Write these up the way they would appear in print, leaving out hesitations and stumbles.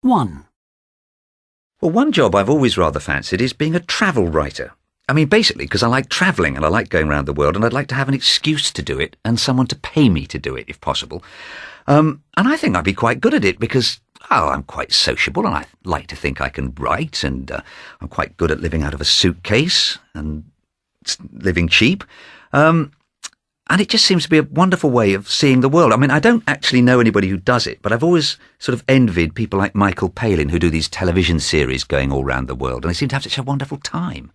1. Well, one job I've always rather fancied is being a travel writer. I mean, basically, because I like travelling and I like going around the world and I'd like to have an excuse to do it and someone to pay me to do it, if possible. And I think I'd be quite good at it because, I'm quite sociable and I like to think I can write and I'm quite good at living out of a suitcase and living cheap. And it just seems to be a wonderful way of seeing the world. I mean, I don't actually know anybody who does it, but I've always sort of envied people like Michael Palin who do these television series going all around the world, and they seem to have such a wonderful time.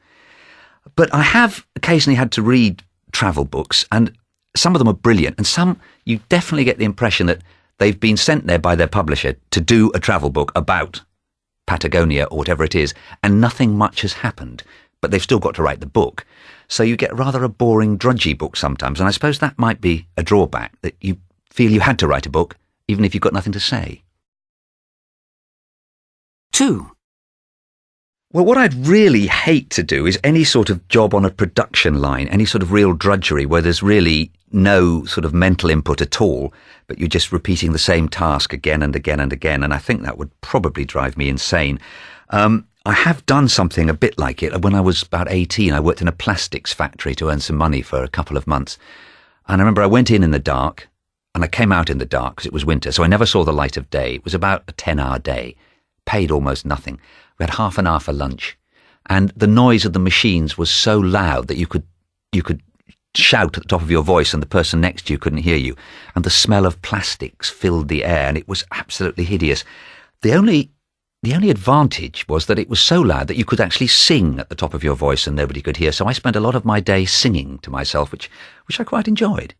But I have occasionally had to read travel books, and some of them are brilliant, and some you definitely get the impression that they've been sent there by their publisher to do a travel book about Patagonia or whatever it is, and nothing much has happened, but they've still got to write the book. So you get rather a boring, drudgy book sometimes, and I suppose that might be a drawback, that you feel you had to write a book, even if you've got nothing to say. 2. Well, what I'd really hate to do is any sort of job on a production line, any sort of real drudgery where there's really no sort of mental input at all, but you're just repeating the same task again and again and again, and I think that would probably drive me insane. I have done something a bit like it. When I was about 18, I worked in a plastics factory to earn some money for a couple of months. And I remember I went in the dark, and I came out in the dark because it was winter, so I never saw the light of day. It was about a 10-hour day, paid almost nothing. We had half an hour for lunch, and the noise of the machines was so loud that you could shout at the top of your voice and the person next to you couldn't hear you. And the smell of plastics filled the air, and it was absolutely hideous. The only advantage was that it was so loud that you could actually sing at the top of your voice and nobody could hear. So I spent a lot of my day singing to myself, which I quite enjoyed.